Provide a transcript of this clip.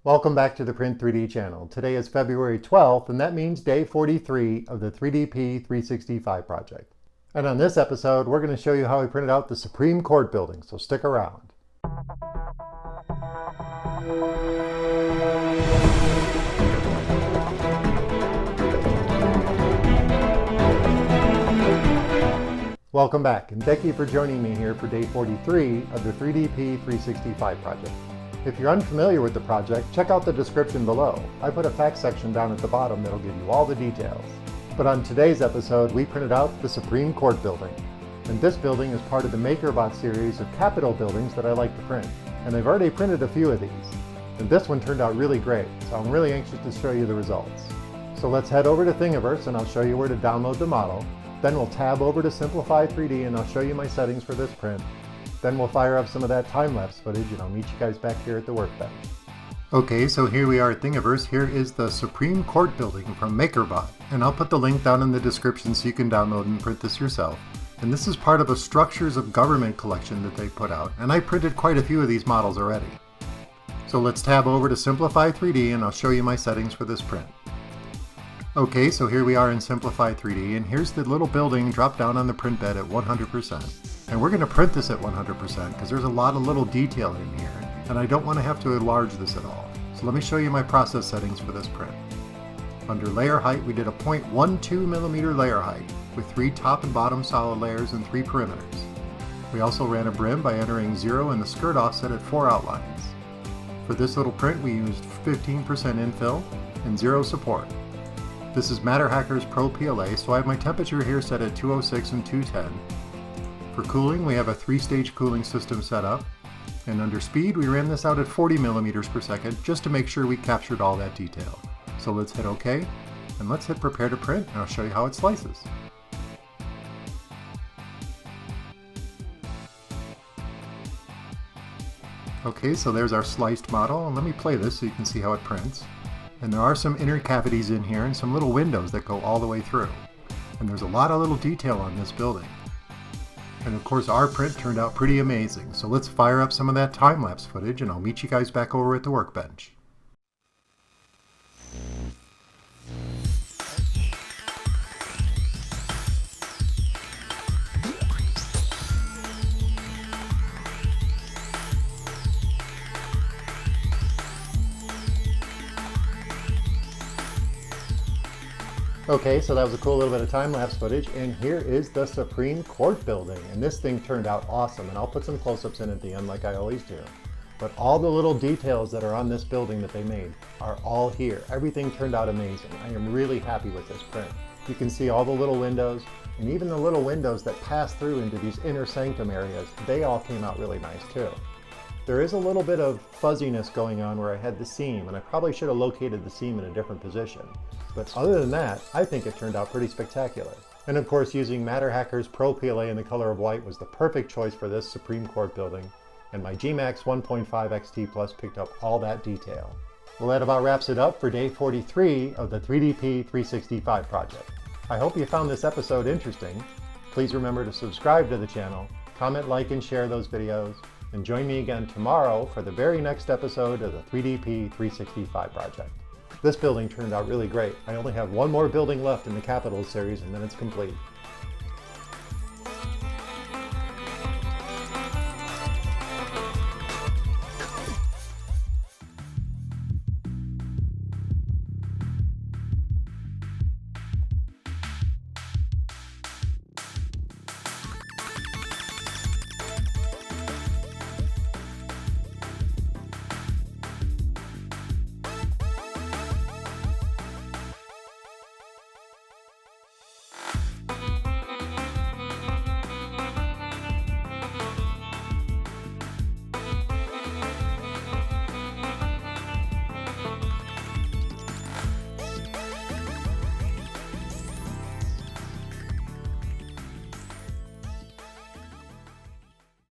Welcome back to the Print 3D channel. Today is February 12th, and that means day 43 of the 3DP 365 project. And on this episode, we're going to show you how I printed out the Supreme Court building, so stick around. Welcome back, and thank you for joining me here for day 43 of the 3DP 365 project. If you're unfamiliar with the project, check out the description below. I put a facts section down at the bottom that'll give you all the details. But on today's episode, we printed out the Supreme Court building. And this building is part of the MakerBot series of Capitol buildings that I like to print. And I've already printed a few of these. And this one turned out really great, so I'm really anxious to show you the results. So let's head over to Thingiverse and I'll show you where to download the model. Then we'll tab over to Simplify 3D and I'll show you my settings for this print. Then we'll fire up some of that time-lapse footage and I'll meet you guys back here at the workbench. Okay, so here we are at Thingiverse. Here is the Supreme Court building from MakerBot. And I'll put the link down in the description so you can download and print this yourself. And this is part of a Structures of Government collection that they put out. And I printed quite a few of these models already. So let's tab over to Simplify 3D and I'll show you my settings for this print. Okay, so here we are in Simplify 3D, and here's the little building dropped down on the print bed at 100%. And we're going to print this at 100% because there's a lot of little detail in here, and I don't want to have to enlarge this at all. So let me show you my process settings for this print. Under layer height, we did a 0.12mm layer height with 3 top and bottom solid layers and 3 perimeters. We also ran a brim by entering 0 and the skirt offset at 4 outlines. For this little print, we used 15% infill and 0 support. This is MatterHackers PRO PLA, so I have my temperature here set at 206 and 210. For cooling, we have a 3-stage cooling system set up. And under speed, we ran this out at 40 millimeters per second just to make sure we captured all that detail. So let's hit OK, and let's hit Prepare to Print, and I'll show you how it slices. Okay, so there's our sliced model, and let me play this so you can see how it prints. And there are some inner cavities in here and some little windows that go all the way through. And there's a lot of little detail on this building. And of course our print turned out pretty amazing, so let's fire up some of that time-lapse footage and I'll meet you guys back over at the workbench. Okay, so that was a cool little bit of time-lapse footage, and here is the Supreme Court building. And this thing turned out awesome, and I'll put some close-ups in at the end like I always do. But all the little details that are on this building that they made are all here. Everything turned out amazing. I am really happy with this print. You can see all the little windows, and even the little windows that pass through into these inner sanctum areas, they all came out really nice too. There is a little bit of fuzziness going on where I had the seam, and I probably should have located the seam in a different position. But other than that, I think it turned out pretty spectacular. And of course, using MatterHackers PRO PLA in the color of white was the perfect choice for this Supreme Court building, and my gMax 1.5 XT Plus picked up all that detail. Well, that about wraps it up for day 43 of the 3DP 365 project. I hope you found this episode interesting. Please remember to subscribe to the channel, comment, like, and share those videos, and join me again tomorrow for the very next episode of the 3DP 365 project. This building turned out really great. I only have one more building left in the Capitol series and then it's complete.